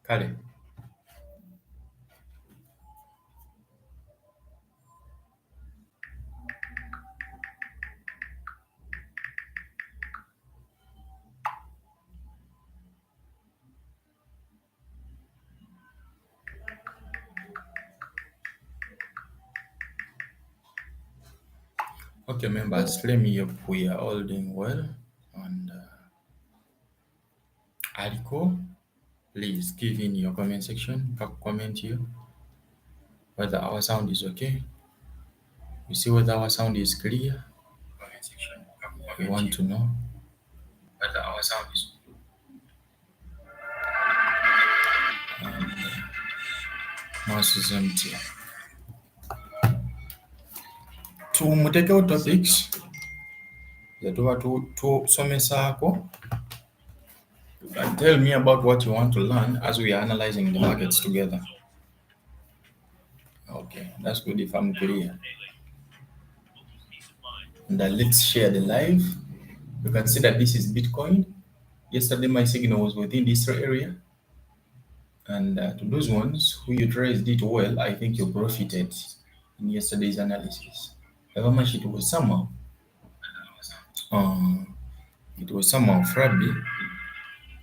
Kale. Okay, members, let me hope we are all doing well. And Aliko, please give in your comment section. Comment here whether our sound is okay. You see whether our sound is clear. Comment section. We want to know whether our sound is mouse is empty. Tumuteke topics zetuba tusomesaako. You can tell me about what you want to learn as we are analyzing the markets together. Okay, that's good if I'm clear. And let's share the live. You can see that this is Bitcoin. Yesterday, my signal was within this area. And to those ones who utilized it well, I think you profited in yesterday's analysis. However much it was somehow flabby.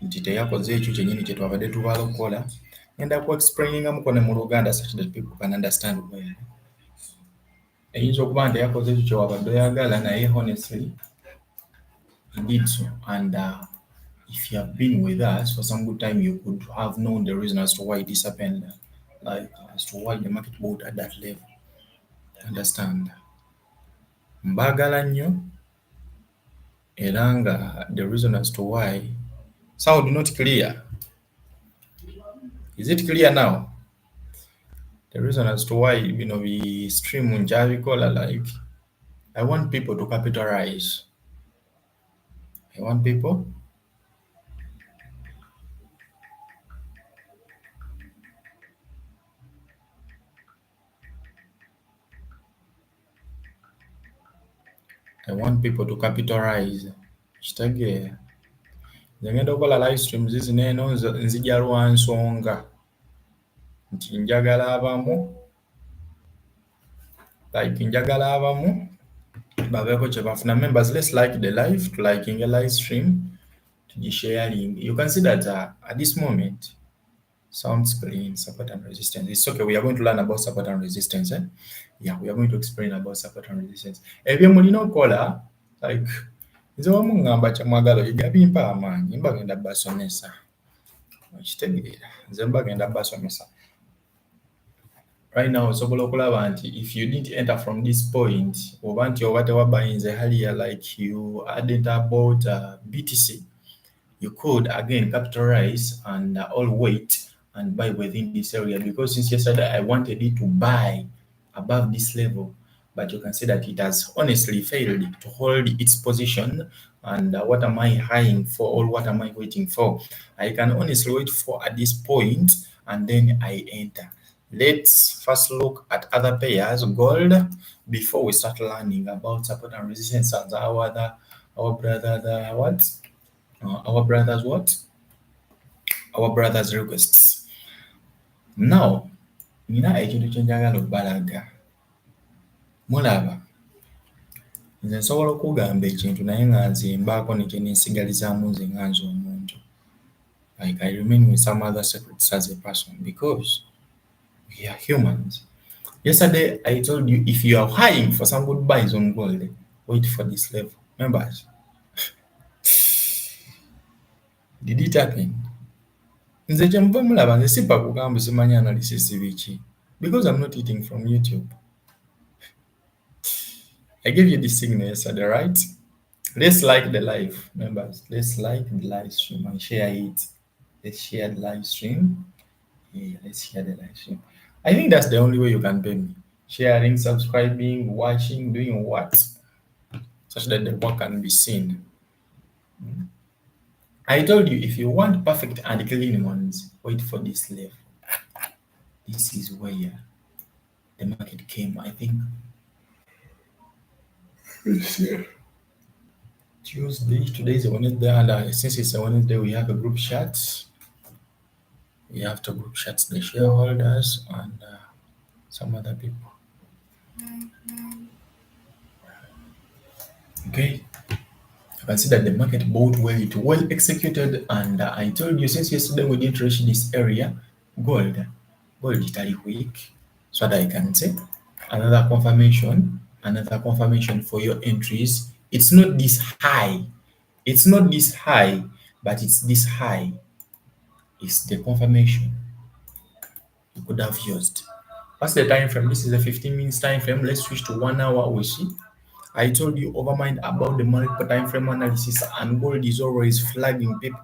Nti teyakoze ekyo kyennyini kye twabadde tubaala okukola. And I'm explaining mu Uganda such that people can understand well. Eyinza okuba nti teyakoze ekyo kye wabadde oyagala naye honestly he did so. And if you have been with us for some good time, you could have known the reason as to why this happened, like as to why the market moved at that level. Understand? Mbagala nnyo era nga the reason as to why sound not clear. Is it clear now? The reason as to why we stream njabikola, like I want people to capitalize. I want people to capitalize. Kitegeera. Ngenda okukola live streams zino eno nzija lwa nsonga nti njagala abamu babeeko kye bafuna. Members, let's like the live, to liking a live stream, to sharing. You can see that at this moment sounds clean. Support and resistance. It's okay. We are going to learn about support and resistance. Yeah, we are going to explain about support and resistance. Ebyo mulina okukola, like nze wamu ngamba kyamwagala igabimpa amaanyi mbagenda basomesa. Kitegeera nze mbagenda basomesa. Right now osobola okulaba nti if you didn't enter from this point oba nti oba tewabayinze haliya, like you added about BTC, you could again capitalize and all wait and buy within this area, because since yesterday I wanted it to buy above this level, but you can see that it has honestly failed to hold its position. And what am I eyeing for, or what am I waiting for? I can honestly wait for at this point and then I enter. Let's first look at other pairs, gold, before we start learning about support and resistance and our brothers requests. Now, nina ekintu kye njagala okubalaga. Mulaba, nze nsobola okugamba ekintu naye nga nze mbaako ne kye nensigalizaamu nze nga nze omuntu. Like I remain with some other secrets as a person, because we are humans. Yesterday, I told you if you are eyeing for some good buys on gold, wait for this level. Members, did it happen? Nze kye muva mulaba nze sipa kugamba simanyi analysis biki, because I'm not eating from YouTube. I gave you this signal yesterday, right? Let's like the live, members. Let's like the live stream and share it. Let's share the live stream. Yeah, let's share the live stream. I think that's the only way you can pay me. Sharing, subscribing, watching, doing what? such that the work can be seen. I told you, if you want perfect and clean ones, wait for this level. This is where the market came, I think. Tuesday, today is a Wednesday, and since it's a Wednesday, we have a group chat. We have to group chat the shareholders and some other people. Okay, you can see that the market bought well, it well executed, and I told you since yesterday we didn't reach this area, gold, gold is weak, so that I can say another confirmation for your entries. It's not this high, it's not this high, but it's this high. It's the confirmation you could have used. What's the time frame? This is a 15 minutes time frame. Let's switch to 1 hour. We see. I told you overmind about the multiple time frame analysis, and gold is always flagging people.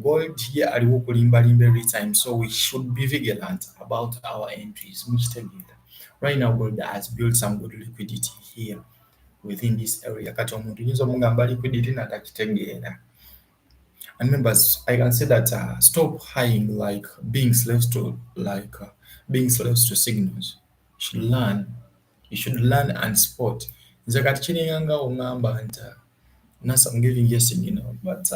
Gold here at Wokulimbalimba every time, so we should be vigilant about our entries. Right now, gold has built some good liquidity here within this area. Kati omuntu yinza omugamba liquidity natakitegeera. And members, I can say that stop hiring like being slaves to signals. You should learn. You should learn and spot. Nze kati kiringanga ongamba nti NASA, I'm giving you a signal, but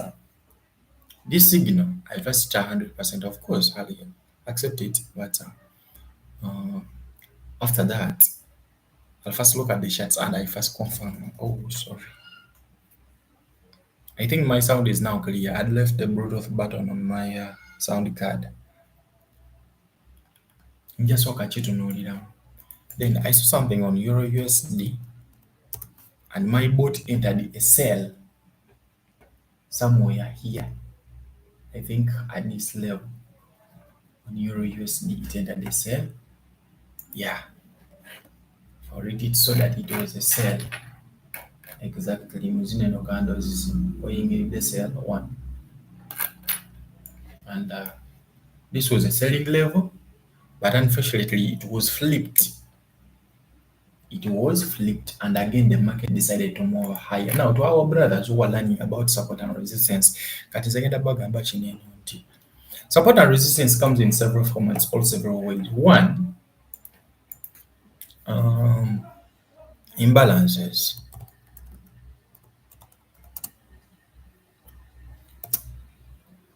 this signal I trust it 100%. Of course, I'll accept it, but after that, I'll first look at the charts and I first confirm. Oh, sorry. I think my sound is now clear. I'd left the Bluetooth button on my sound card. Just walk at you to know it down. Then I saw something on Euro USD, and my bot entered a sell somewhere here. I think at this level on Euro USD, it entered a sell. Yeah, for read it so that it was a sell. Exactly, using Uganda is going the sell one, and this was a selling level, but unfortunately, it was flipped. It was flipped, and again the market decided to move higher. Now, to our brothers who are learning about support and resistance, support and resistance comes in several formats, or several ways. One, imbalances.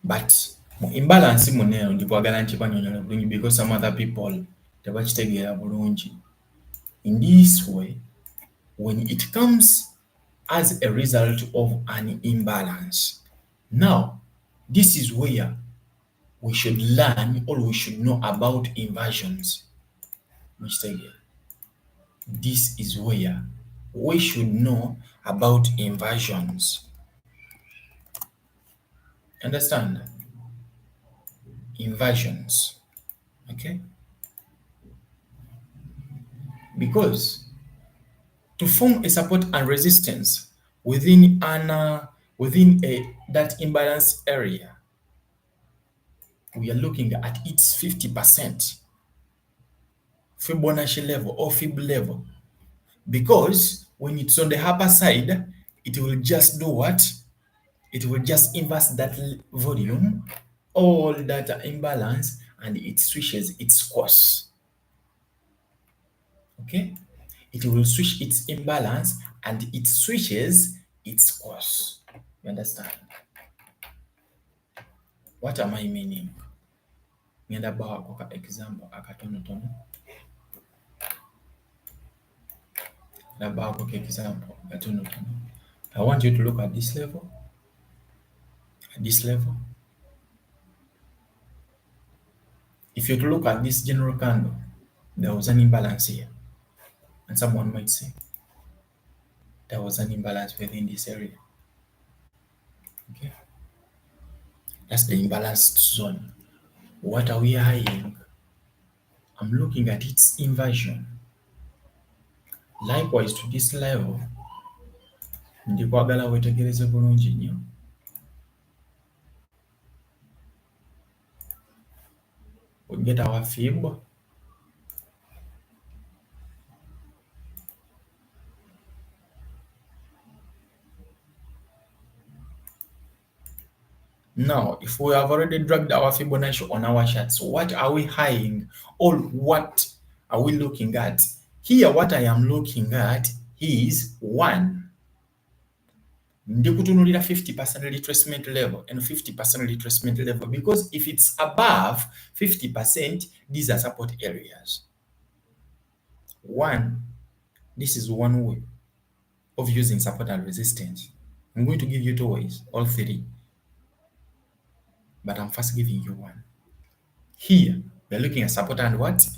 But imbalance muneno ndikwagala nkibanyonyola bulungi because some other people tebakitegeera bulungi. In this way, when it comes as a result of an imbalance, now this is where we should learn or we should know about inversions. This is where we should know about inversions. Understand? Inversions. Okay? Because to form a support and resistance within that imbalance area, we are looking at its 50% Fibonacci level or Fib level, because when it's on the upper side, it will just do what? It will just inverse that volume, all that imbalance, and it switches its course. Okay? It will switch its imbalance and it switches its course. You understand? What am I meaning? Ngenda baako ka example akatonotono. I want you to look at this level. At this level. If you look at this general candle, there was an imbalance here. And someone might say, there was an imbalance within this area. Okay? That's the imbalanced zone. What are we eyeing? I'm looking at its inversion. Likewise to this level, ndikwagala wetegereze bulungi nnyo. We get our fib. Now, if we have already dragged our Fibonacci on our charts, what are we eyeing or what are we looking at? Here, what I am looking at is 1. Ndikutunulira 50% retracement level and 50% retracement level, because if it's above 50%, these are support areas. 1, this is one way of using support and resistance. I'm going to give you 2 ways, all 3, but I'm first giving you 1. Here, we're looking at support and what?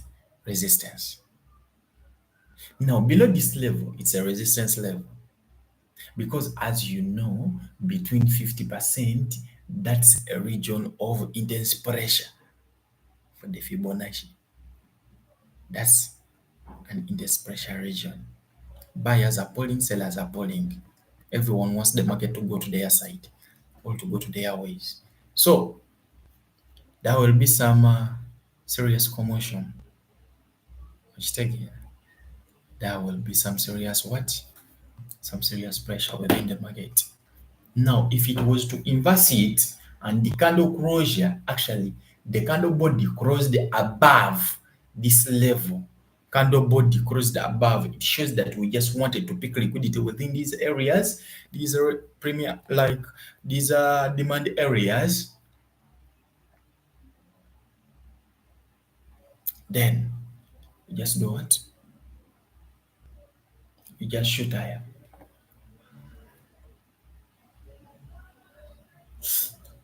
Resistance. Now, below this level, it's a resistance level. Because as you know, between 50%, that's a region of intense pressure for the Fibonacci. That's an intense pressure region. Buyers are pulling, sellers are pulling. Everyone wants the market to go to their side or to go to their ways. So, there will be some serious commotion. Which take here. There will be some serious what? Some serious pressure within the market. Now, if it was to inverse it and the candle closure, actually, the candle body closed above this level, candle body closed above, it shows that we just wanted to pick liquidity within these areas. These are premier, like these are demand areas. Then you just do what? You just shoot higher.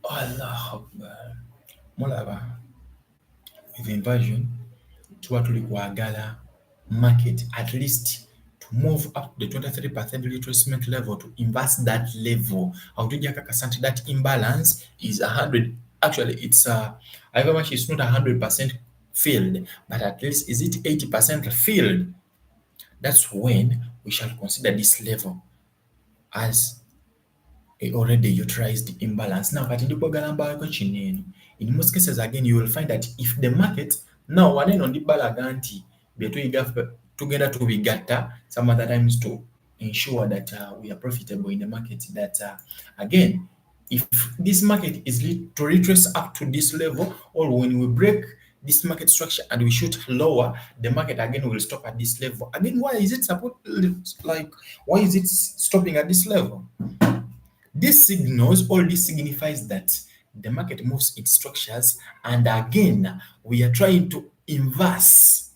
Allah Akbar. Mulaba. With inversion, tuba tuli kwagala market at least to move up the 23% retracement level to inverse that level. Autujja kakasa nti that imbalance is 100. Actually, it's however much it's not 100% filled, but at least is it 80% filled? That's when we shall consider this level as a already utilized imbalance. Now, kati ndikwogala kino eno. In most cases, again, you will find that if the market now waneno ndibalaga nti byetuyiga tugenda tubigatta some other times to ensure that we are profitable in the market, that again, if this market is to retrace up to this level, or when we break this market structure and we shoot lower, the market again will stop at this level. Again, why is it why is it stopping at this level? This signals, or this signifies that the market moves in structures, and again, we are trying to inverse.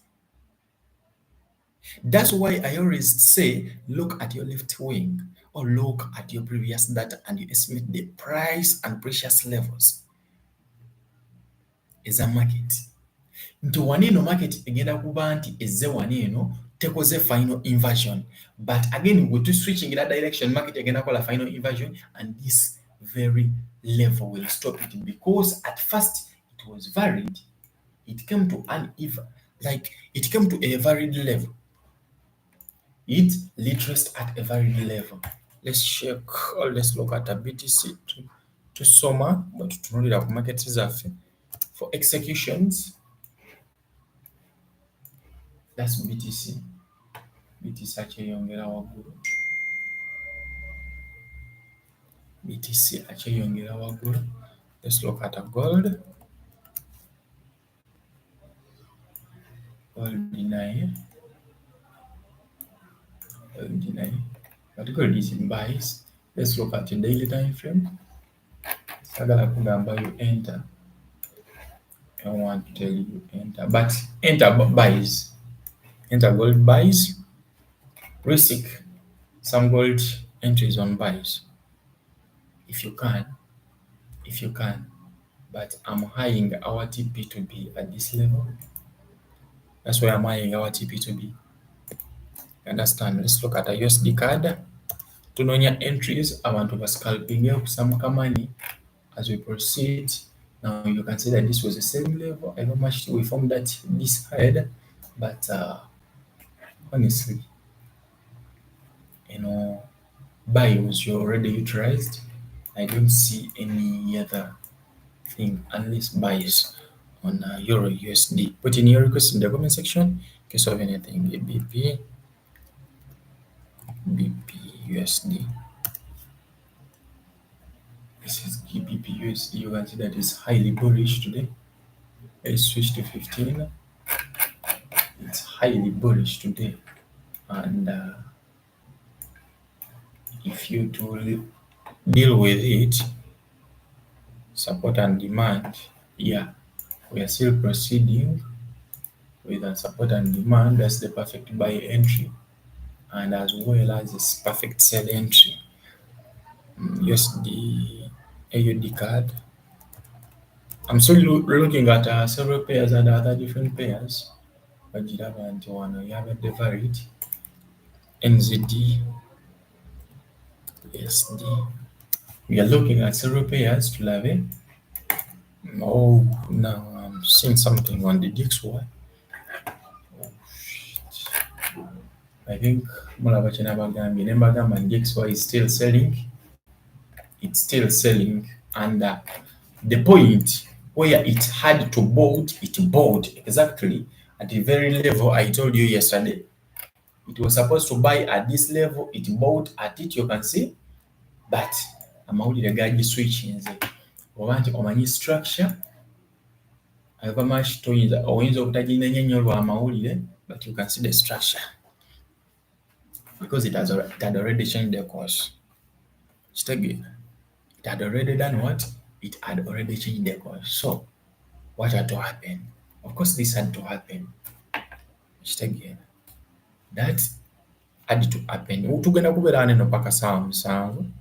That's why I always say, look at your left wing or look at your previous data and you estimate the price and precious levels as a market. Nti waneno market egenda kuba nti ezze waneno tekoze final inversion, but again we to switching in that direction, market egenda kola final inversion, and this very level will stop it, because at first it was varied, it came to uneven, like it came to a varied level, it retraced at a varied level. Let's check, or let's look at a BTC to soma, but to know the market is for executions. That's BTC. BTC akyeyongera waggulu. BTC akyeyongera waggulu. Let's look at a gold. Gold naye. Gold naye. But gold is in buys. Let's look at the daily time frame. Sagala kugamba you enter. I want to tell you enter. But enter buys. Enter gold buys. Risk some gold entries on buys. If you can. But I'm eyeing our TP to be at this level. That's why I'm eyeing our TP to be. Understand? Let's look at a USD card. Tunonya entries, I want to be scalping up some money as we proceed. Now you can see that this was the same level. I don't much we formed that this head, but honestly, buy was already utilized. I don't see any other thing unless buys on Euro USD. Put in your request in the comment section in case of anything. BP USD. This is GBP you can see that it's highly bullish today. Let's switch to 15. It's highly bullish today, and if you to deal with it, support and demand, yeah, we are still proceeding with a support and demand. That's the perfect buy entry, and as well as this perfect sell entry. USD AUD card. I'm still looking at several pairs and other different pairs. Bagira abantu wano yabadde varied. NZD, USD. We are looking at several pairs to lave. Oh, now I'm seeing something on the DXY. Oh, shit. I think mulaba kye nabagambye ne mbagamba DXY is still selling. It's still selling, and the point where it had to board, it bought exactly at the very level I told you yesterday. It was supposed to buy at this level, it bought at it, you can see. But amawulire gagiswitchinze. Oba nti omanyi structure, however much oyinza obutagirina nnyo lw'amawulire, but you can see the structure. Because it had already changed the course. It had already done what? It had already changed the course. So, what had to happen? Of course, this had to happen. That had to happen. Tugenda kubeera neno paka saawa 7.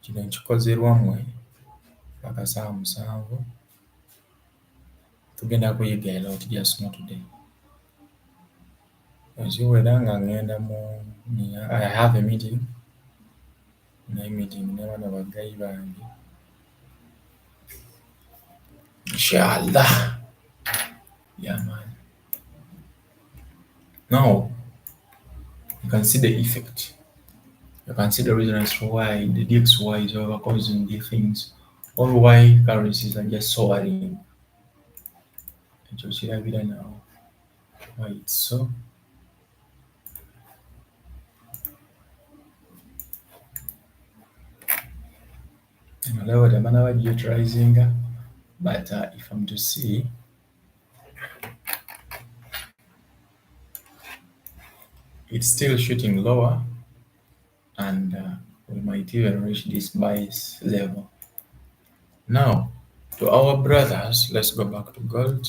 Kino nkikoze lwammwe paka saawa 7. Tugenda kuyiga a lot just not today. Nziwera nga ngenda I have a meeting. Meeting ne bano bagayi bange. Inshallah. Yeah, man. Now, you can see the effect. You can see the reasons why the DXY is overcausing the things, or why currencies are just soaring. And you'll see that video now. Why it's so. I don't know what I'm utilizing, but if I'm to see, it's still shooting lower, and we might even reach this buys level. Now, to our brothers, let's go back to gold.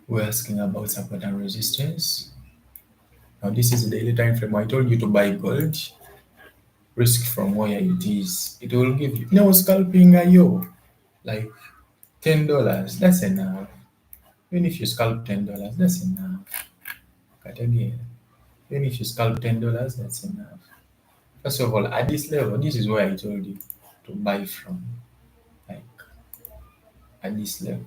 We're asking about support and resistance. Now, this is the daily time frame. I told you to buy gold. Risk from where it is. It will give you no scalping like $10. That's enough. Even if you scalp $10, that's enough. Cut again. Even if you scalp $10, that's enough. First of all, at this level, this is where I told you to buy from. Like at this level.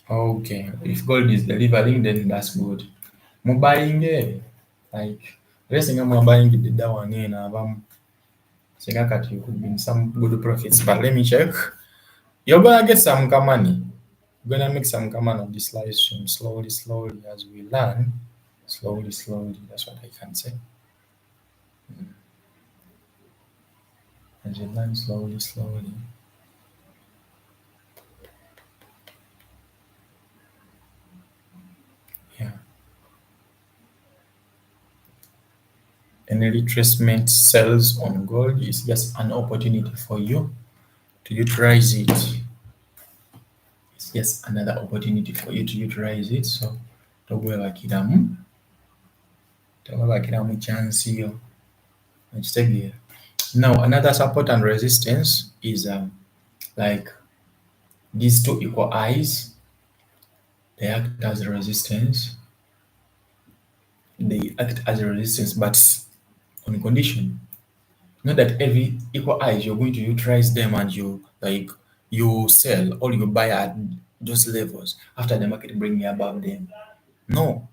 Okay, if gold is delivering, then that's good. Buying like racing I'm buying the down in you could be some good profits, but let me check. You're gonna get some money. You're gonna make some money on this live stream slowly as we learn. Slowly, that's what I can say. As you learn slowly. Yeah. Any retracement sells on gold is just an opportunity for you to utilize it. It's just another opportunity for you to utilize it. So togwebakiramu chance yo. Now another support and resistance is like these two equal eyes. They act as a resistance. But on condition. Not that every equal eyes you're going to utilize them and you sell or you buy at those levels after the market bring you above them. No.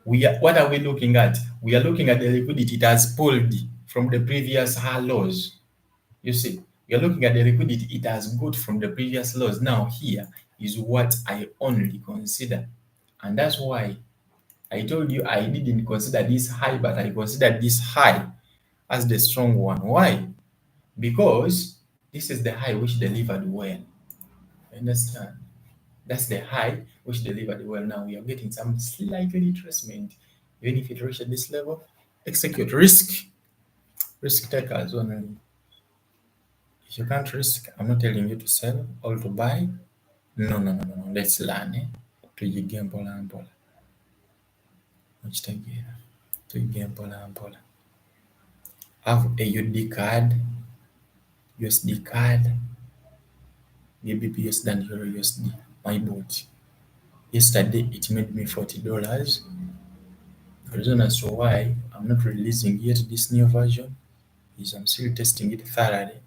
What are we looking at? We are looking at the liquidity it has pulled from the previous high lows. You see, you're looking at the liquidity, it has got from the previous lows. Now, here is what I only consider. And that's why I told you I didn't consider this high, but I considered this high as the strong one. Why? Because this is the high which delivered well. Understand? That's the high which delivered well. Now we are getting some slight retracement. Even if it reaches this level, execute risk takers only. If you can't risk, I'm not telling you to sell or to buy. No, no, no, no, no. Let's learn. Tuyiga mpola mpola. Okitegeera. Tuyiga mpola mpola. Have a UD card, USD card, GBP and Euro USD. My boat. Yesterday it made me $40. The reason as to why I'm not releasing yet this new version is I'm still testing it thoroughly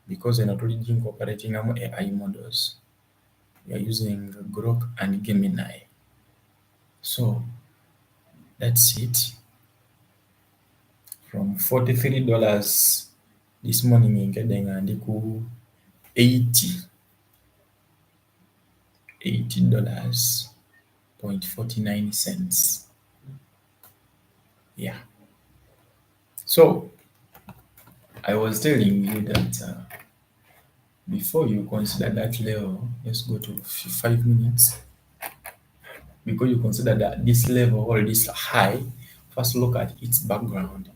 because I'm not really incorporating AI models. We are using Grok and Gemini. So that's it. From $43 this morning nkedde ku 80 $80.49. Yeah. So I was telling you that before you consider that level, let's go to 5 minutes. Before you consider that this level or this high, first look at its background.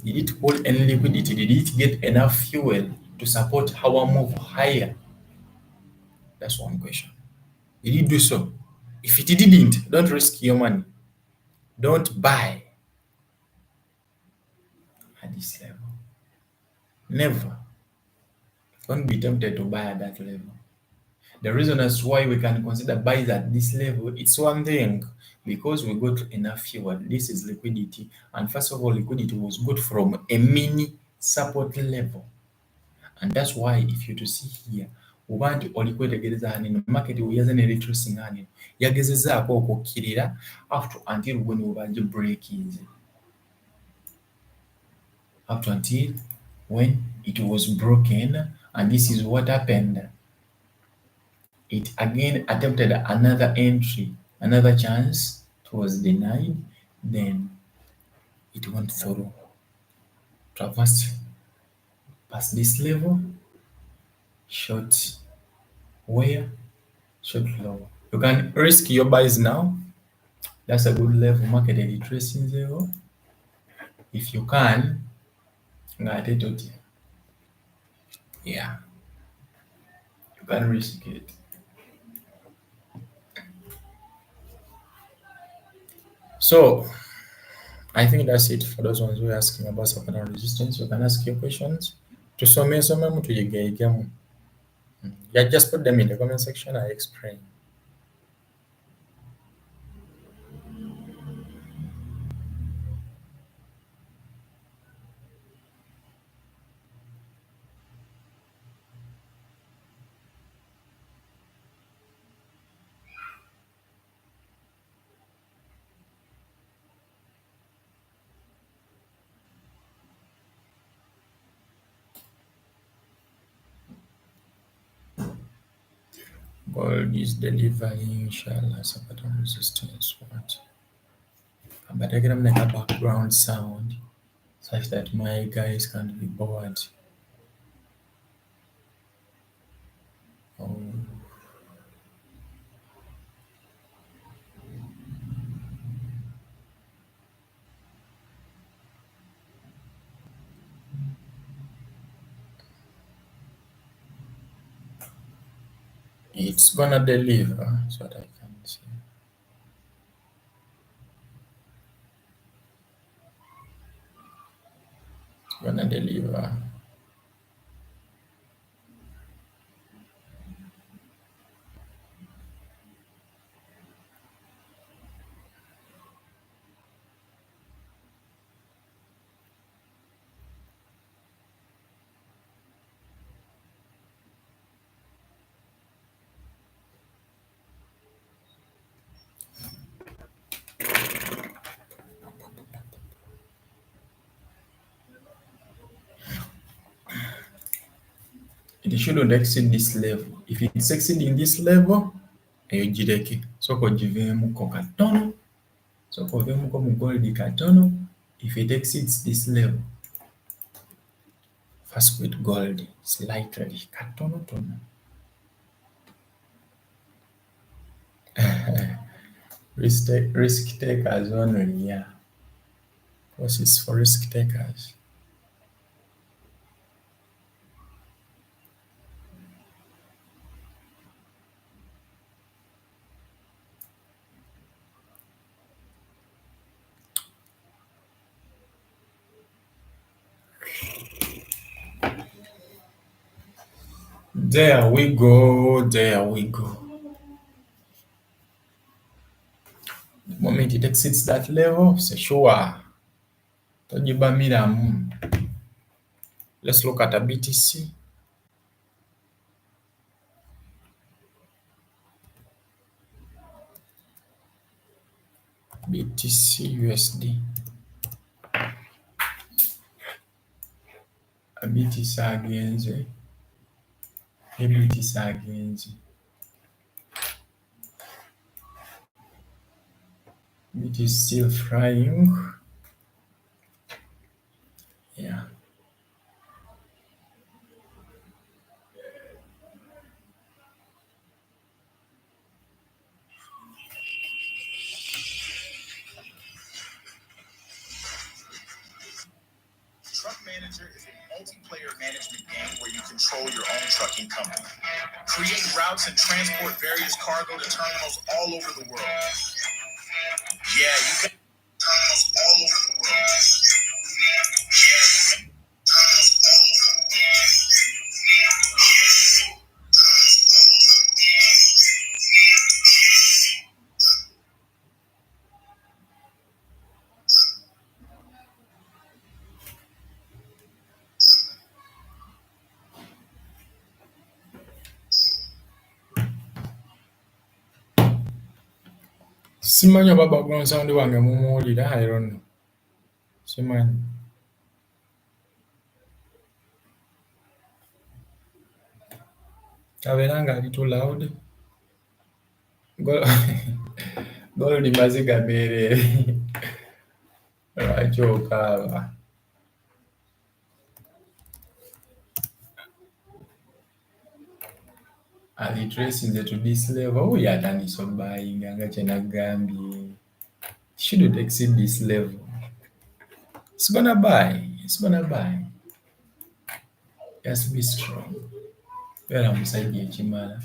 Did it hold any liquidity? Did it get enough fuel to support our move higher? That's one question. Did it do so? If it didn't, don't risk your money. Don't buy at this level. Never. Don't be tempted to buy at that level. The reason as why we can consider buys at this level, it's one thing because we got enough fuel. This is liquidity, and first of all, liquidity was good from a mini support level, and that's why if you to see here, ubanti olikwetegereza hanino market weyazane retracing hanino yagezezaako okukkirira after until when ubanje breakings up to until when it was broken, and this is what happened. It again attempted another entry, another chance. It was denied. Then it went through, traversed past this level, short where, short lower. You can risk your buys now. That's a good level. Market retracing zero. If you can, yeah, you can risk it. So I think that's it for those ones who are asking about support and resistance. You can ask your questions. To some yeah, just put them in the comment section. I explain. Gold is delivering, inshallah, support and resistance. What? But I can make a background sound such that my guys can't be bored. Oh. It's gonna deliver, so that I can see. It's gonna deliver. It shouldn't exceed this level. If it's exceeding this level, eyo gireke. Sooka ogiveemuko katono. Sooka oveemuko mu gold katono. If it exceeds this level, first quit gold slightly katonotono. Risk takers only, yeah. Course is for risk takers. There we go, there we go. The moment it exceeds that level, say sure. Tojibamiramu. Let's look at a BTC. BTC USD. A BTC agenze. A BTC agenze. BTC still flying. Yeah. Truck Manager is a multiplayer management game where you control your own trucking company. Create routes and transport various cargo to terminals all over the world. Yeah, you can terminals all over the world. Yeah, terminals all over the Simanyi oba background sound wange mumuwulira, I don't know. Simanyi. Abeera nga ali too loud. Gold maziga meerere. Lwaki okaaba? Alitracinze to this level. Oyo atandise obuyinga nga kye nagambye. Shouldn't exceed this level. It's gonna buy. It's gonna buy. Just be strong. Beera musajja ekimala.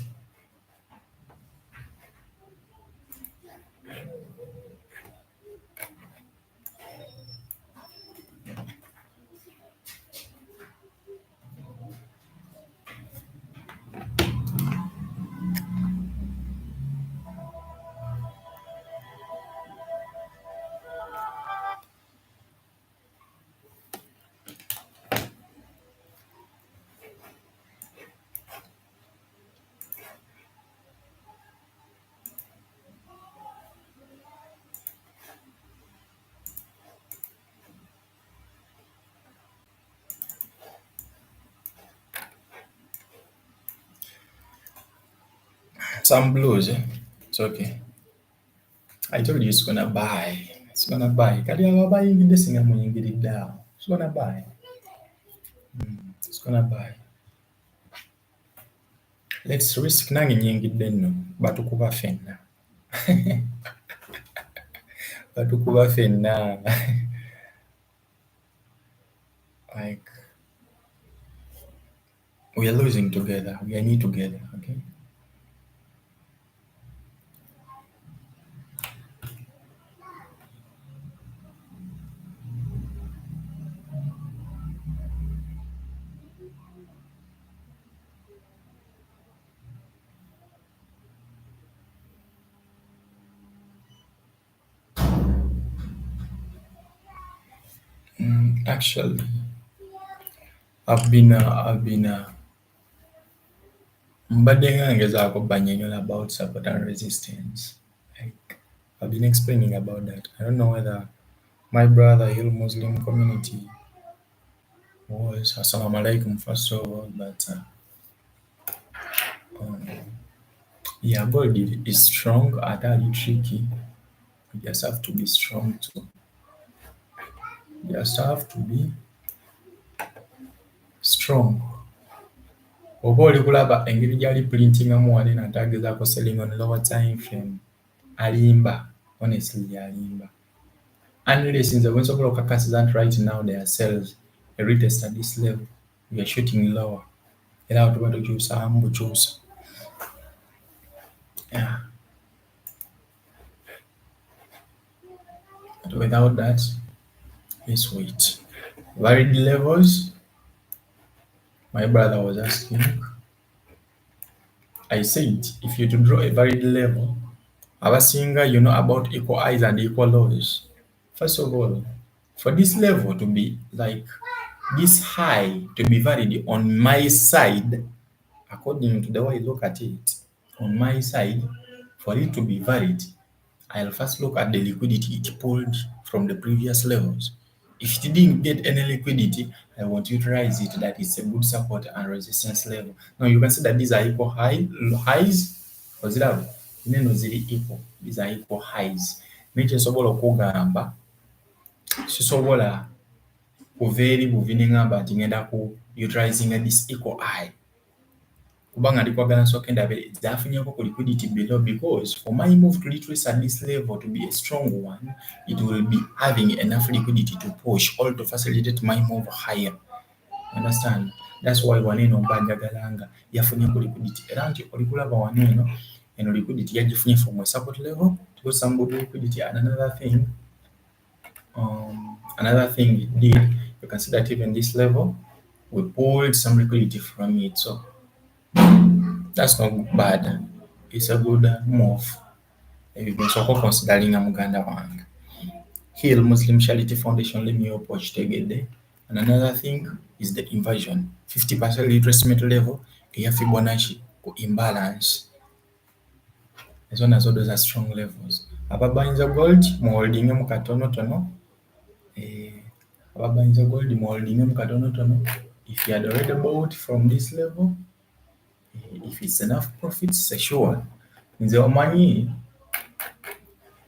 Some blues, eh? It's okay. I told you it's gonna buy. It's gonna buy. Kali ababayingidde singa muyingiridde awo. It's gonna buy. It's gonna buy. Let's risk nange nyingidde nno. Batukuba ffenna. Batukuba ffenna. Like, we are losing together. We are in it together, okay? Actually, I've been mbadde nga ngezaako bannyonnyola about support and resistance. Like, I've been explaining about that. I don't know whether my brother Hill Muslim community was Assalamu alaikum first of all, but Yeah, gold is strong, utterly tricky. You just have to be strong too. You just have to be strong. Oba oli kulaba engeri gy'ali printingamu wano eno ate agezaako selling on lower time frame. Alimba. Honestly, alimba. Unless nze bwe nsobola okukakasiza nti right now there are sales. A retest at this level. We are shooting lower. Era awo tuba tukyusaamu bukyusa. Yeah. But without that, let's wait. Varied levels. My brother was asking. I said, if you to draw a varied level, abasinga you know about equal highs and equal lows. First of all, for this level to be like this high to be valid on my side, according to the way I look at it, on my side, for it to be valid, I'll first look at the liquidity it pulled from the previous levels. If it didn't get any liquidity, I want to utilize it that it's a good support and resistance level. Now you can see that these are equal highs. Oziraba, neno ziri equal. These are equal highs. Nekye nsobola okugamba, sisobola kuva eri buvi ne ngamba nti ngenda ku utilizing this equal high. Kubanga ndi kwagala nsooke ndabe zafunyeeko ku liquidity below, because for my move to retrace at this level to be a strong one, it will be having enough liquidity to push or to facilitate my move higher. Understand? That's why wano eno mba njagalanga yafunyeeko liquidity. Era nti oli kulaba wano eno liquidity yagifunye from a support level to some good liquidity. And another thing it did, you can see that even this level, we pulled some liquidity from it. So that's not bad. It's a good move. We've been so considering Uganda wange. Hill Muslim Charity Foundation let me approach Tegede. And another thing is the inversion. 50% retracement level, a Fibonacci imbalance. As well as those are strong levels. Ababayinza gold, holding mu katono. Ababayinza gold, holding mu katono. If you had already bought from this level, if it's enough profits, sure. Nze omanyi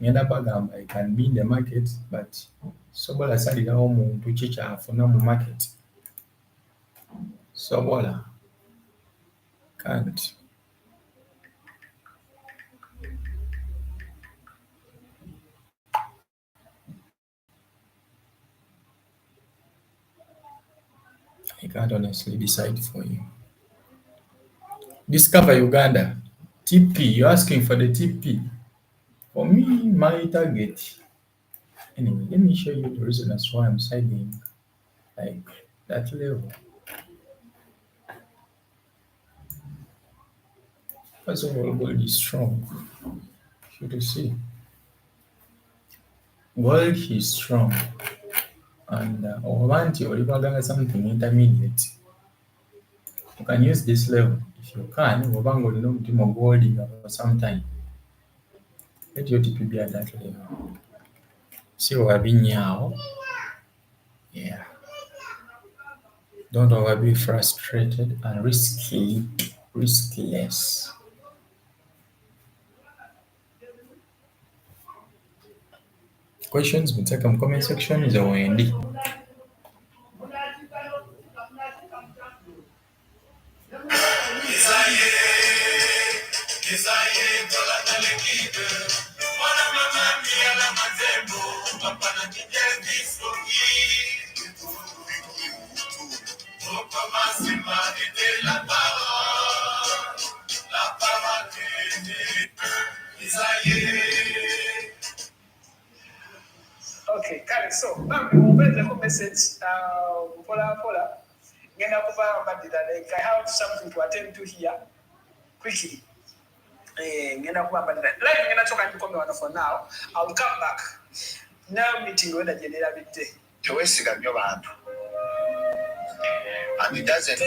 ngenda bagamba I can be in the market, but sobola salirawo omuntu ki kyafuna mu market. Sobola. Can't. I can't honestly decide for you. Discover Uganda. TP. You're asking for the TP. For me, my target. Anyway, let me show you the reason as why I'm siding like that level. First of all, gold is strong. Should you see? Gold is strong. And want you something intermediate. You can use this level. If you can, gold for some time. Let your TP be at that level. See what I've been now. Yeah. Don't overly be frustrated and riskless. Questions, we take them comment section is OND. Okay, so the message Pola. I have something to attend to here quickly. For now, I'll come back. Now meeting with the general day. And it doesn't.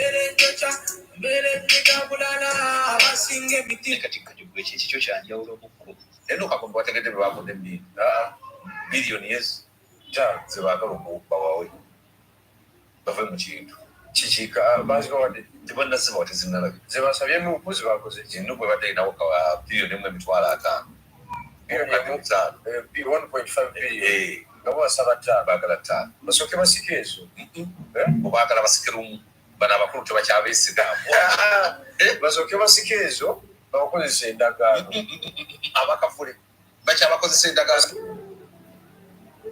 Billion years. Chichika, Basco, the one that's about is another. There was a young who's about position, no better than our period in the Mitwala. Period 1.5 billion. No was Savata Bagalata. But so can I see case? Obaka was Krum, but I'm a crew to a Chavis. But so can I see case? No one is saying that Abaka for it. But I was saying that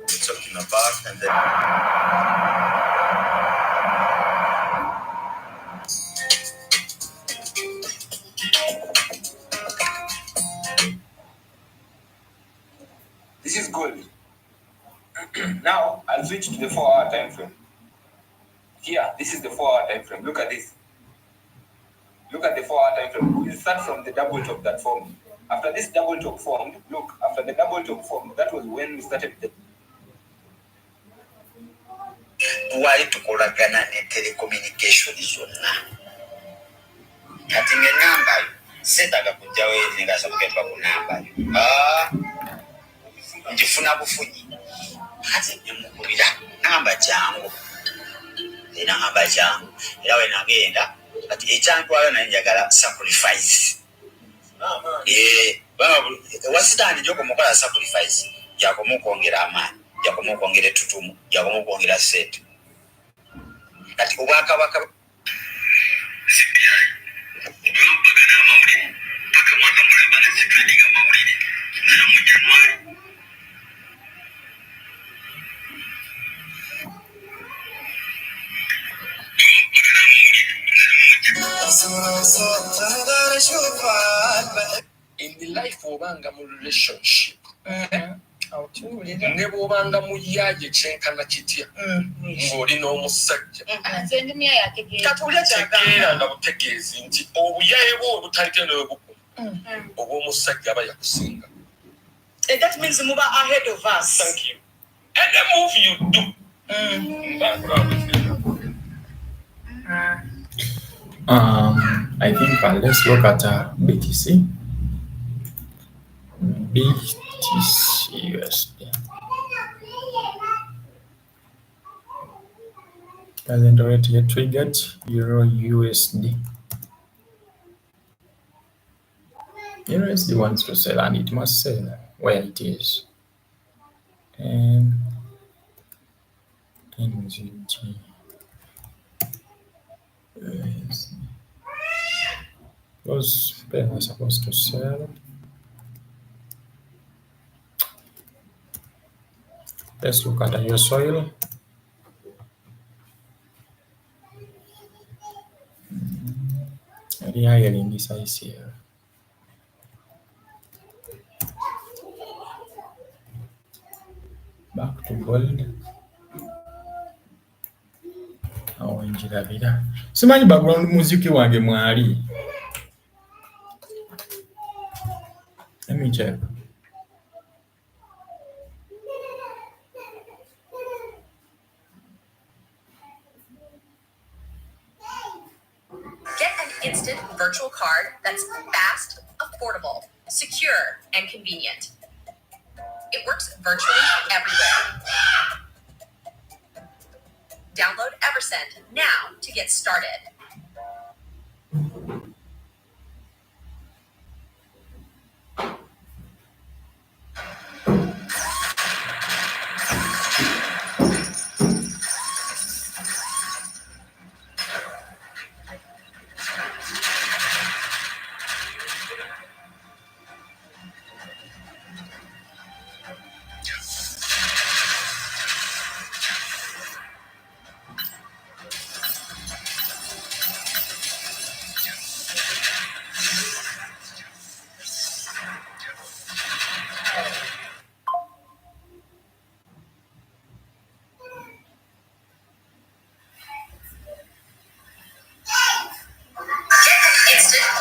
talking about and then. This is good. Now I'll switch to the 4-hour time frame. Here, this is the 4-hour time frame. Look at this. Look at the 4-hour time frame. We start from the double top that formed. After this double top formed, look, after the double top formed, that was when we started the why to Koragana and telecommunication zona. Nothing a number. Set up a Jawa in as a paper number. Njifuna bufunyi. Hati nyamukubira. Namba jangu. Namba jangu. Era we nagenda. Ati echantu ayo nanjagala sacrifice. Wasitandi joko mukola sacrifice. Jako mukwongera amani. Jako mukwongera tutumu. Jako mukwongera set. Kati ubaka baka CPI. Mpagana amawulire. Paka mwaka mulamba na sitwendinga amawulire. Nara mu January. In the life obanga mu relationship ne bwobanga mu yaye kyenkana kitya ng'oli n'omusajja tegeera nga butegeezi nti obuyaye bwo obutaliko n'obuku obw'omusajja aba yakusinga. And that means muba ahead of us. Thank you. And the move you do. I think let's look at BTC. BTC USD. Hasn't already yet triggered. Euro USD. Euro USD wants to sell and it must sell where it is. And NZT. Those pairs are supposed to sell. Let's look at your soil. The higher indices here. Back to gold. Njirabira. Simanyi background muziki wange mwali. Let me check. Get an instant virtual card that's fast, affordable, secure, and convenient. It works virtually everywhere. Download Eversend now to get started.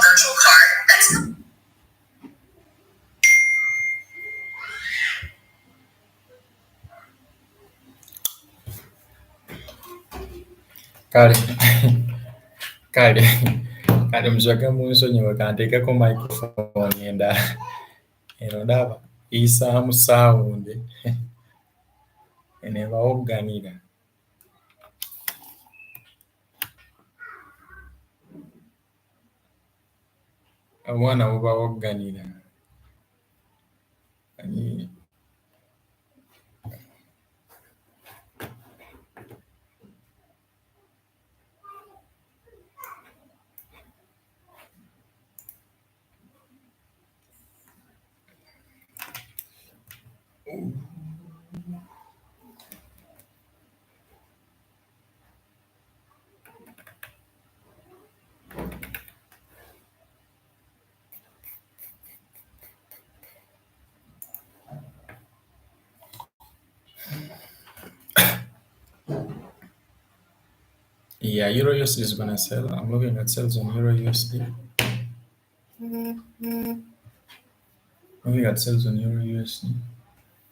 Virtual card that's kale muzwake munsonyiwe kanteekeko microphone endala eno ndaba eyisaamu saawunde eno ebawogganira. Omwana buba wagganira. Ani- Yeah, Euro USD is gonna sell. I'm looking at sales on Euro USD. Looking at sales on Euro USD.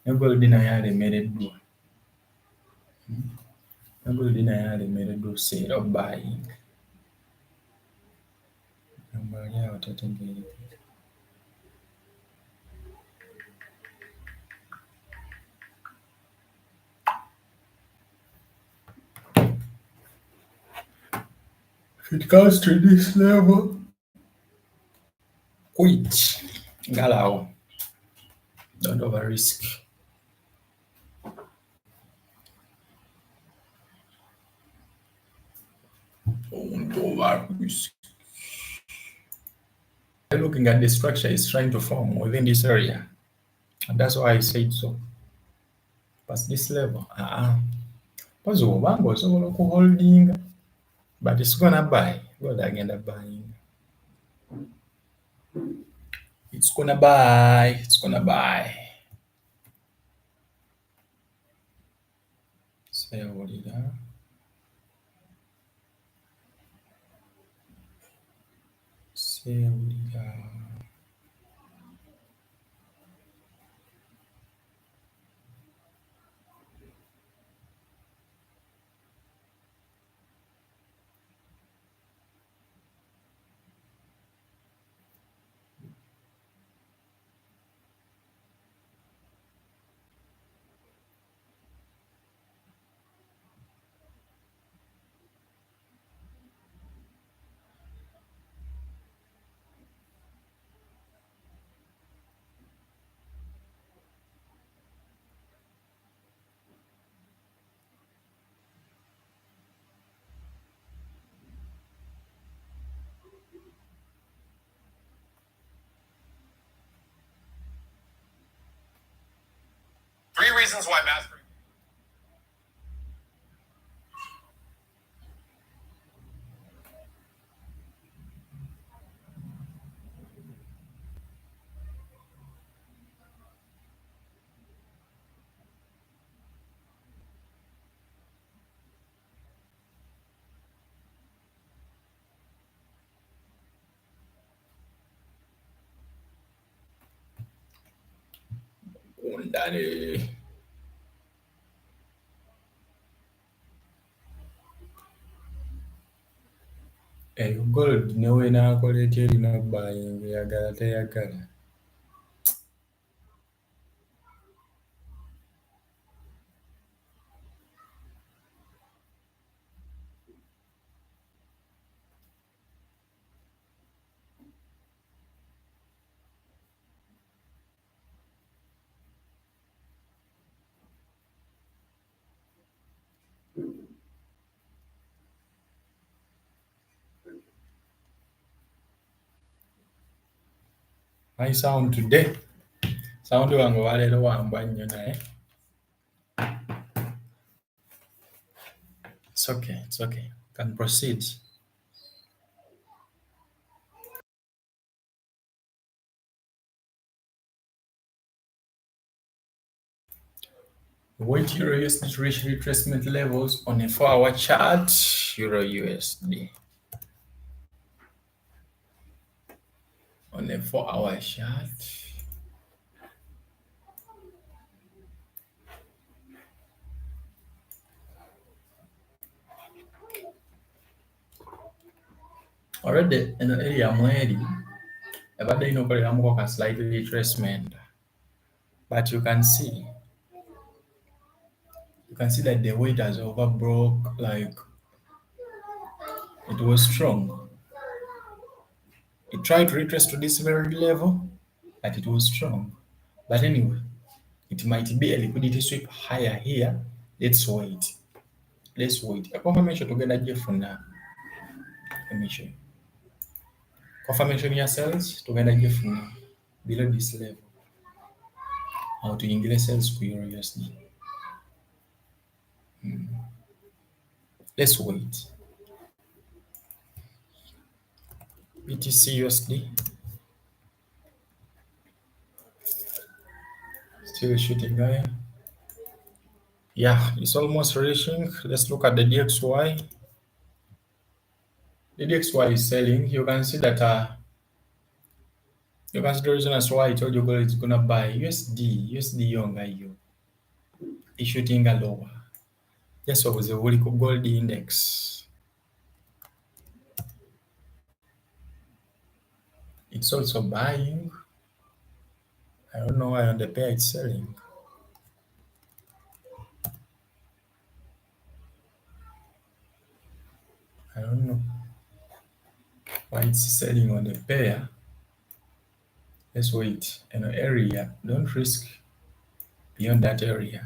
Gold nayo alemereddwa. Gold nayo alemereddwa okuseera buying. Mbali awo tategeerekeka. If it comes to this level, quit. Galao. Don't over risk. Don't over risk. Looking at the structure is trying to form within this area. And that's why I said so. But this level, Because obanga osobola okuholdinga, but it's gonna buy. God agenda buying. It's gonna buy. It's gonna buy. Sewulira. Sewulira. Three reasons why mastering. Kundane. Gold newe naakola etya erina buying eyagala teyagala. My sound today. Sound wange waleero wambwa nnyo naye. It's okay, it's okay. Can proceed. Wait Euro USD to reach retracement levels on a 4-hour chart. Euro USD. On a 4-hour chart. Already in the area mweri ebadde ino okoleramuko ka slight retracement, but you can see that the weight has overbroke, like it was strong. It tried to retrace to this very level, but it was strong. But anyway, it might be a liquidity sweep higher here. Let's wait. Let's wait. A confirmation tugenda gyefuna. Let me show you. Confirmation ya sales tugenda gyefuna below this level. Awo tuyingire sales ku Euro USD. Let's wait. BTC USD still shooting higher. Yeah, it's almost reaching. Let's look at the DXY. The DXY is selling. You can see that you can see the reason as why I told you gold is gonna buy USD yonga yo is shooting a lower. Just was a very gold index. It's also buying. I don't know why on the pair it's selling. I don't know why it's selling on the pair. Let's wait. An area. Don't risk beyond that area.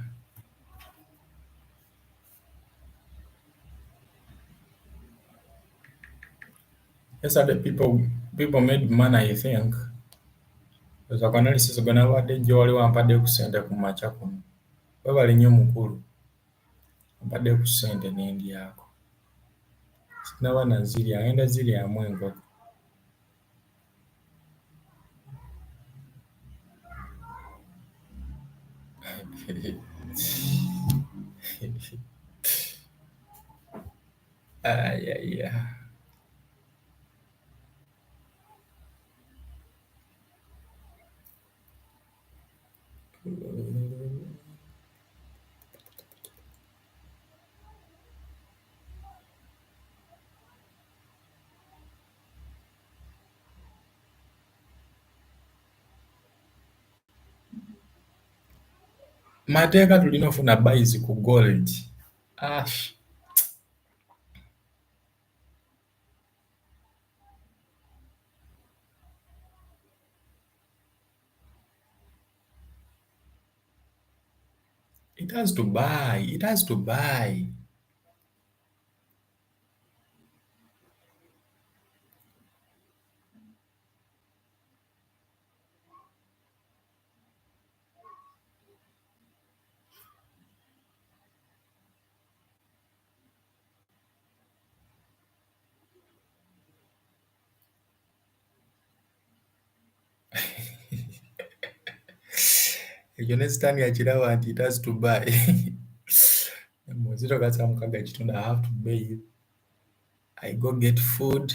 Yesterday people made money, I think. Because analysis gonna wadde gye wali wampadde ku ssente ku makya kuno. Webale nnyo mukulu. Mpadde ku ssente n'endyako. Sinaba nazirya, ngenda ziryamu enkoko. Yeah. Mateeka tulina ofuna buys ku gold. It has to buy. It has to buy. Ekyo ne sitaani akiraba nti it has to buy. Muzito kasa mukaga kitundu, I have to bathe. I go get food.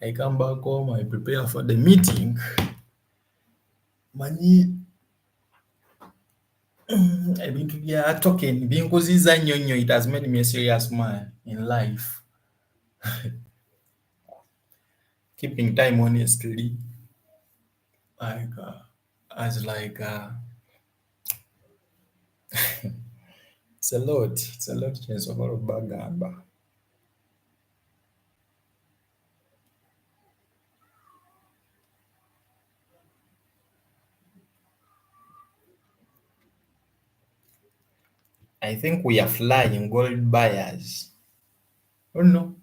I come back home. I prepare for the meeting. Manyi ebintu bya token binkuziza nnyo nnyo. It has made me a serious man in life. Keeping time honestly, it's a lot. It's a lot kyensobola obbagamba. I think we are flying gold buyers. Oh no.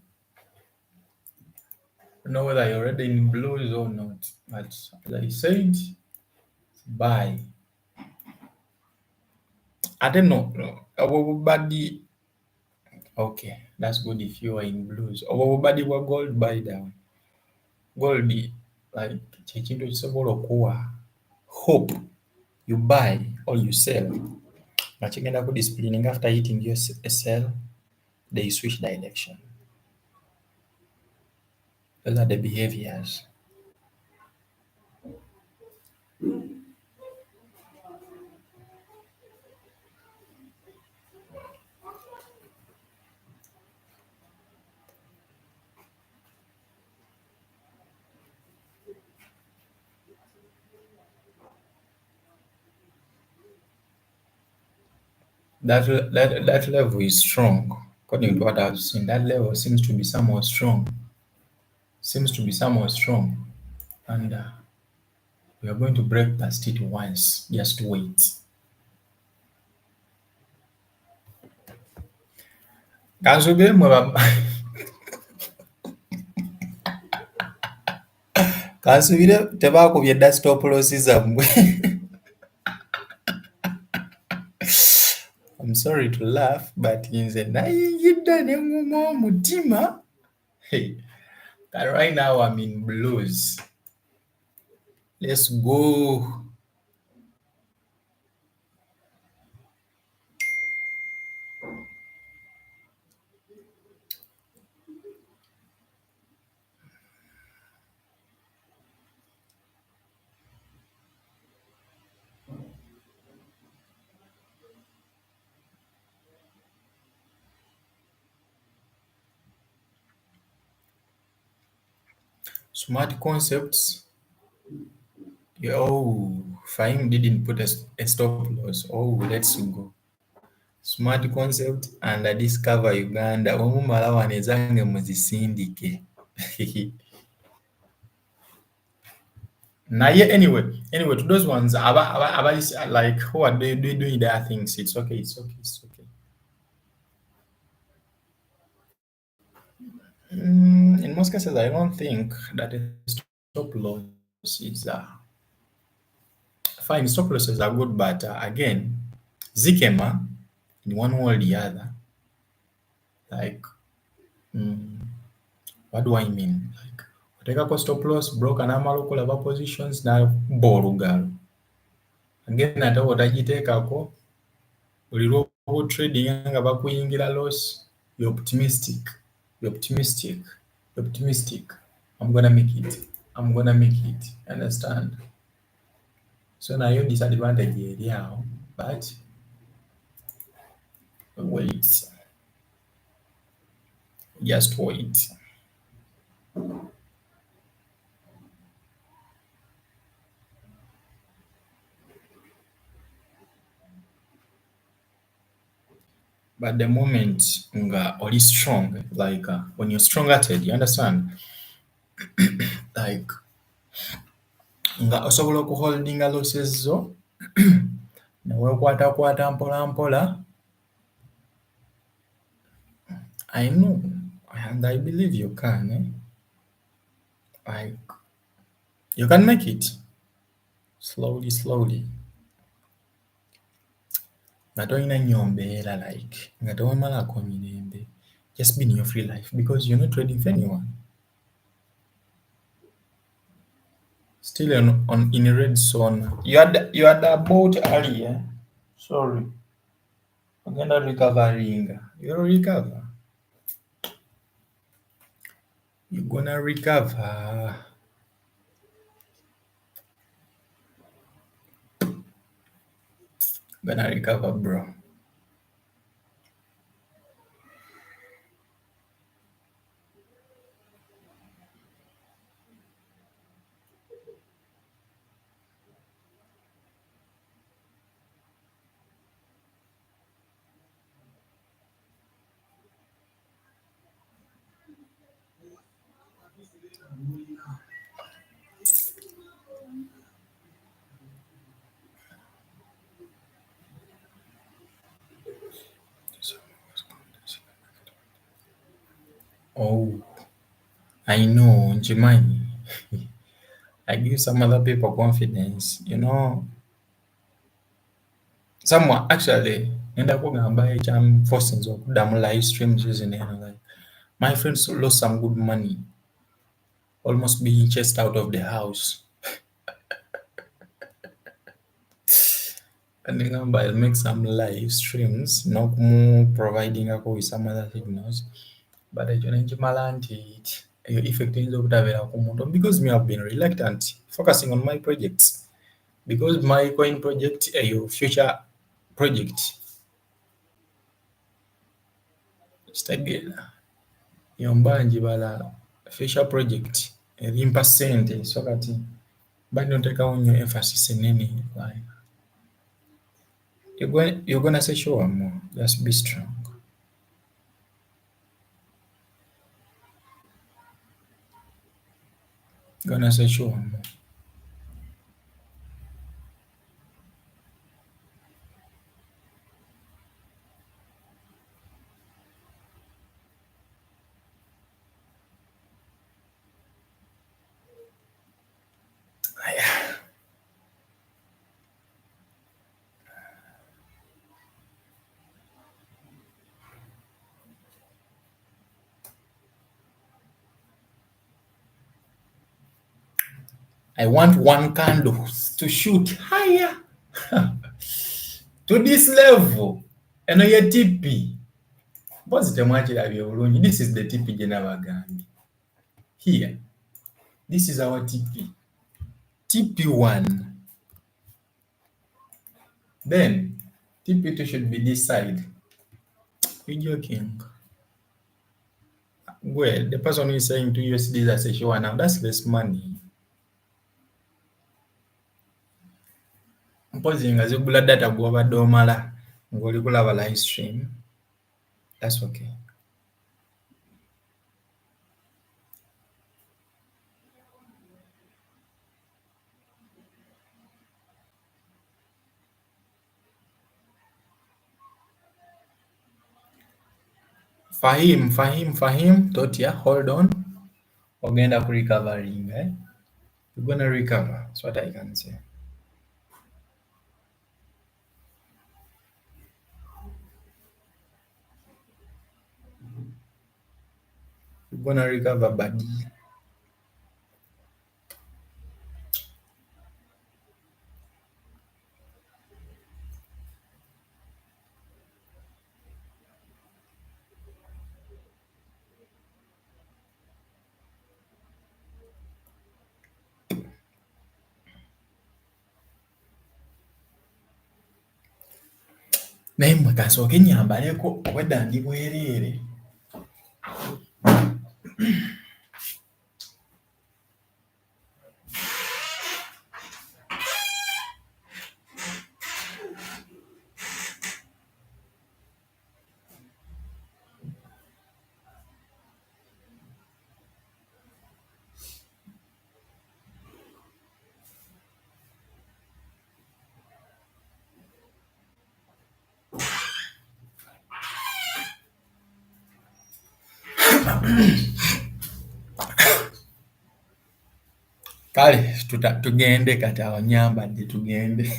I don't know whether you're already in blues or not, but as I said, buy. I don't know. Everybody. Okay, that's good if you are in blues. Everybody will gold buy down. Gold, like ekintu ekisobola okuwa hope. You buy or you sell. Nga kigenda ku disciplining after hitting your sell, they switch direction. Those are the behaviors. That level is strong. According to what I've seen, that level seems to be somewhat strong. seems to be somehow strong, and we are going to break past it once. Just wait. Kansubire mwe kansubire tebaakubye dda stop loss zammwe. I'm sorry to laugh, but nze nayingidde ne nguma omutima. Hey, right now I'm in blues. Let's go. Smart concepts. Oh, Fahim didn't put a stop loss. Oh, let's go. Smart concept and discover Uganda. Omumala wano ezange muzisindike. Naye anyway, to those ones, like who are doing their things, it's okay. In most cases, I don't think that a stop loss is fine. Stop losses are good, but again, zikema in one way or the other. Like, what do I mean? Like, otekako stop loss, broke n'amala okulaba positions n'abba olugalo. Again, ate otagiteekako buli lw'oba trading nga bakuyingira loss, you're optimistic. I'm gonna make it. Understand? So now your disadvantage eri awo, but wait. Just wait. But the moment nga oli strong, like when you're strong hearted, you understand? Like nga osobola okuholdinga losses zo neweekwatakwata mpola mpola. I know and I believe you can. Like you can make it slowly. Nga tolina nnyo mbeera, like nga tewemalako mirembe. Just be in your free life because you're not trading for anyone. Still in a red zone. You had about earlier. Sorry. Agenda recovering. You'll recover. You're gonna recover. Gonna recover, bro. Oh, I know, Jimani. I give some other people confidence, you know. Someone actually end up by jam forcing of damn live streams using it. Like my friends lost some good money, almost being chased out of the house. And then I'll make some live streams, not more providing with some other signals. But I challenge Malanti effect of because me have been reluctant focusing on my projects. Because my coin project your future project kitegera yomba njibala future project erimpa sente so kati bali notekawo nnyo emphasis enene like you're gonna say sure more, just be strong. Gonna search one more. I want one candle to shoot higher to this level. Eno ye TP. Mpozi temwakirabye bulungi. This is the TP gye nabagambye. Here. This is our TP. TP1. Then TP2 should be this side. You're joking. Well, the person who is saying to USD is a sure now, that's less money. Mpozi nga zigula data gw'obadde omala ng'oli kulaba live stream. That's okay. Fahim, Totia, hold on. We're going to recovering, eh? We're going to recover. That's what I can say. We're going to recover, buddy. Naye mmwe kasooke nyambaleko obwedda ndi bwereere. Kale tugende kati awo nyambadde tugende.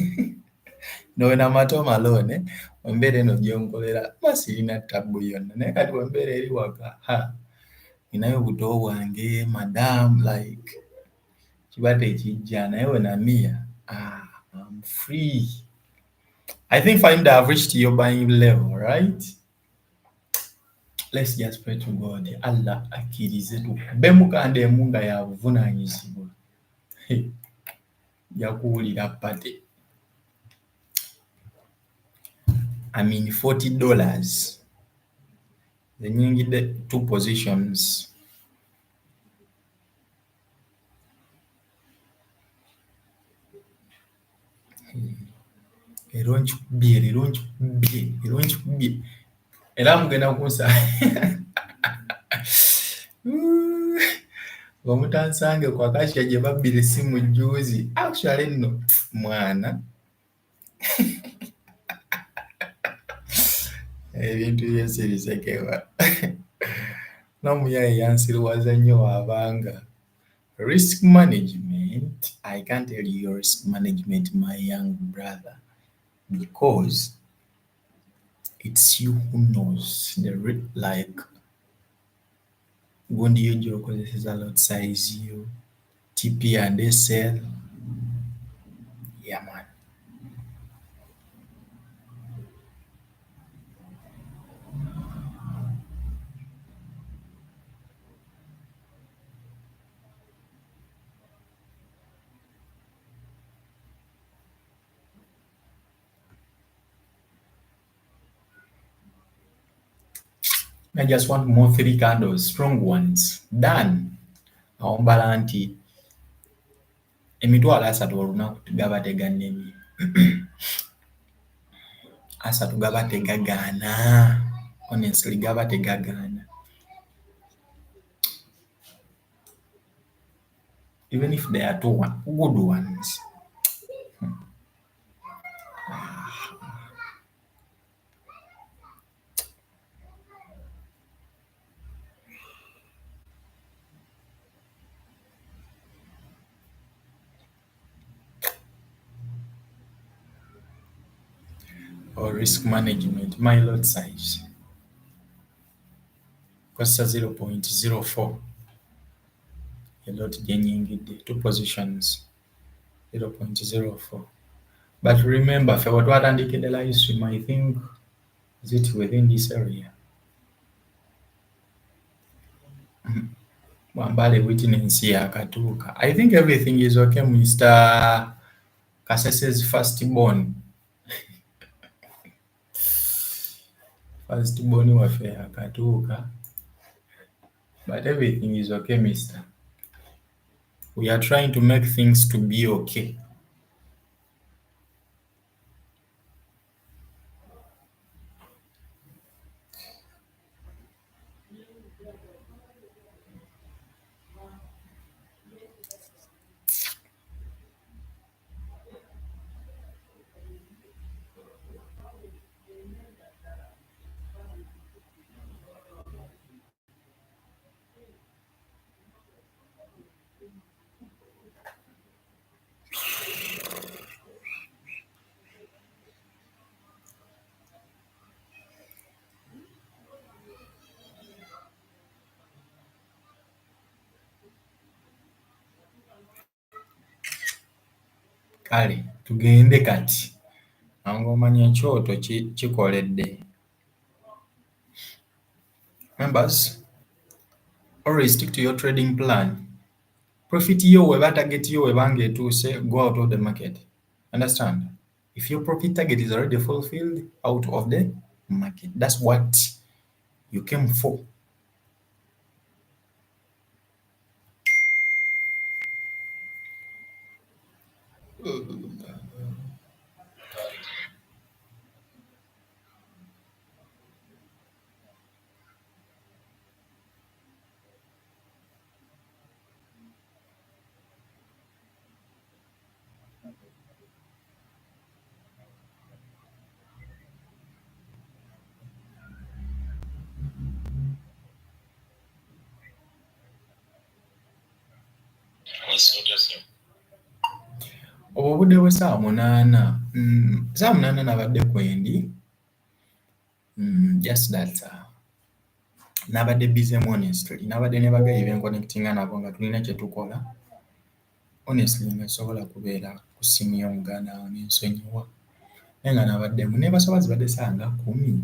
Nowena mato malone embeera eno gyonkolera masirina tabu yonna naye kati wembeera eri waka ninayo obuto bwange madam like kiba tekijja naye wenamia I'm free. I think for him to have reached your buying level, right? Let's just pray to God. Allah akkirize tukube mukanda emu nga yabuvunaanyizibwa. Yakuwulira pate. I mean $40. The nyingide 2 positions. Eronchubye. Era mugenda kunsa. Omutansange kwa kasha gye babbira essimu juzi. Actually no mwana. Ebintu byose bisekewa. N'omuyaye yansiruwaza nnyo wabanga. Risk management, I can't tell you your risk management, my young brother, because it's you who knows the like gundi yo gy'okozeseza lot size yo, TP and SL. Yeah, man. I just want more 3 candles, strong ones. Done. Awombala nti emitwalo 3 olunaku tugaba tegannemi. Asatu gaba tegagaana. Honestly, gaba tegagaana. even if they are good ones. Or risk management, my lot size. Kosa 0.04. A lot gyenyingidde, two positions 0.04. But remember, for what watandikidde live stream, I think is it within this area. Wambale witness yakatuuka. I think everything is okay, Mr. Kasese's firstborn. Firstborn waffe yakatuuka. But everything is okay, mister. We are trying to make things to be okay. Kale tugende kati nga omanya ekyoto kikoledde. Members, always stick to your trading plan. Profit yo weba target yo webanga etuuse, go out of the market. Understand? If your profit target is already fulfilled, out of the market. That's what you came for. Obwo obudde bwe ssaawa 8. Ssaawa 8 nabadde kwendi. Just that nabadde busy honestly. Nabadde ne bagayi benconnectinga nabo nga tulina kye tukola. Honestly nga sobola kubeera ku ssimu y'Omuganda awo n'ensonyiwa. Naye nga nabaddemu neebasaba zibadde ssaawa nga 10.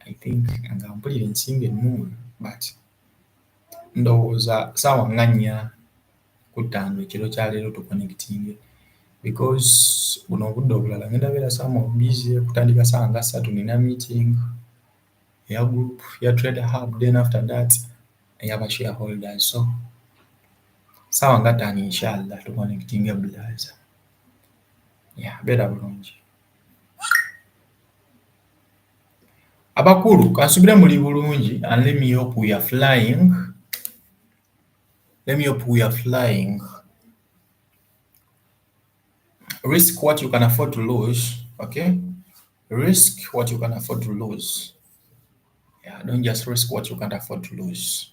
I think nga mpulira ensinga ennumu, but ndowooza ssaawa nga 4 ku 5 ekiro kya leero tuconnectinge. Because buno obudde obulala ngenda beera some busy kutandika ssaawa nga 3 nina meeting eya group ya Trade Hub, then after that ey'aba shareholders. So ssaawa nga 5 inshallah tuconnectinge bulaza. Yeah, beera bulungi. Abakulu kansubire muli bulungi, and let me hope we are flying. Let me hope we are flying. Risk what you can afford to lose, okay? Risk what you can afford to lose. Yeah, don't just risk what you can't afford to lose.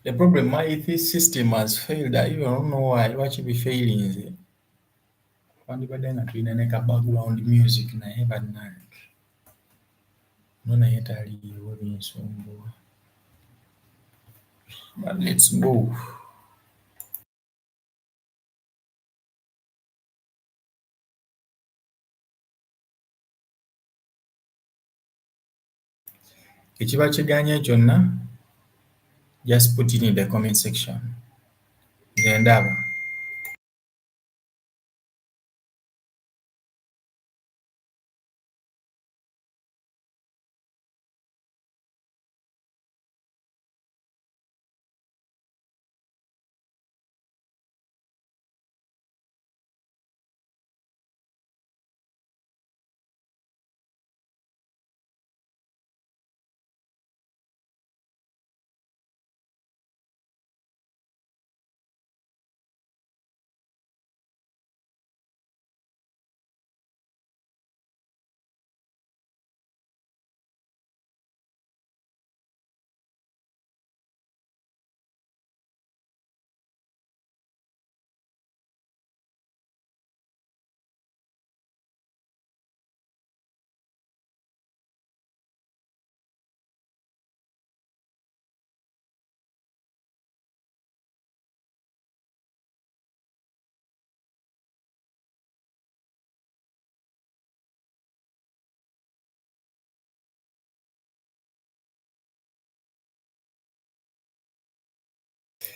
The problem, this system has failed. I even don't know why. Why should be failing? Wandibadde nga tulina ne ka background music naye bannange no naye taliiwo binsumbuwa. But let's go. Ekiba kigaanye kyonna, just put it in the comment section. Nze ndaba.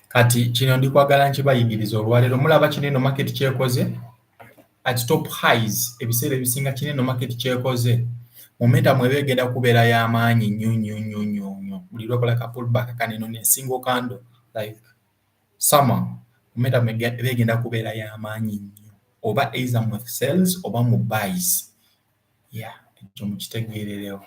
Kati kino ndikwagala nkibayigiriza olwaleero. Mulaba kino eno market kyekoze at top highs, ebiseera ebisinga kino eno market kyekoze momentum eba egenda kubeera y'amaanyi nnyo nnyo nnyo nnyo nnyo. Buli lwekola ka pullback kaneno ne single candle like summer, momentum eba egenda kubeera y'amaanyi nnyo, oba either mu sells oba mu buys. Yeah, ekyo mukitegeererewo.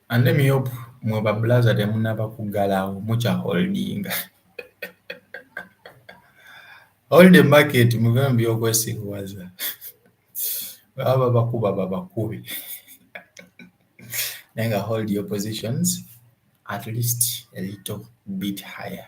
And let me hope mwe ba blaza temunnaba kuggalawo mukya holdinga. Hold the market muve mu by'okwesiruwaza. Baba bakuba babakube. Naye nga hold your positions at least a little bit higher.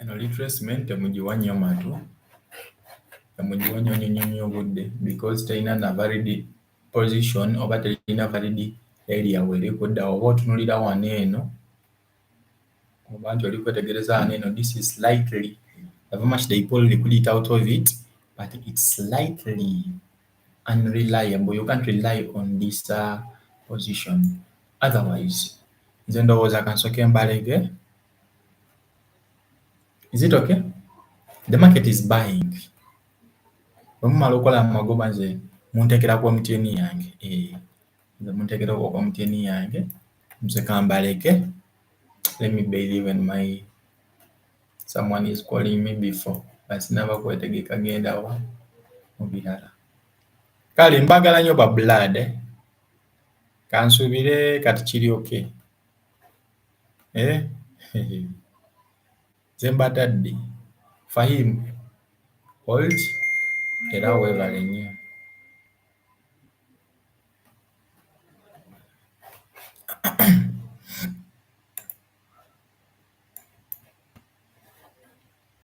Eno retracement temugiwa nnyo matu, temugiwa nnyo budde because terina na valid position oba terina valid area weri kudda. Oba otunulira wano eno oba nti oli kwetegereza wano eno, this is slightly, however much they pull liquidity out of it, but it's slightly unreliable. You can't rely on this position. Otherwise, nze ndowooza kansoke mbalege. Is it okay? The market is buying. Bwe mumala okukola amagoba nze munteekera ku MTN yange. Nze munteekera ku MTN yange. Nze kambalege. Let me believe in my... Someone is calling me before. Basinaba kwetegeka genda wa mu birala. Kale mbagala nnyo ba blood. Kansuubire kati kiri okay. Nze mbatadde. Fahim. Hold. Era weebale nnyo.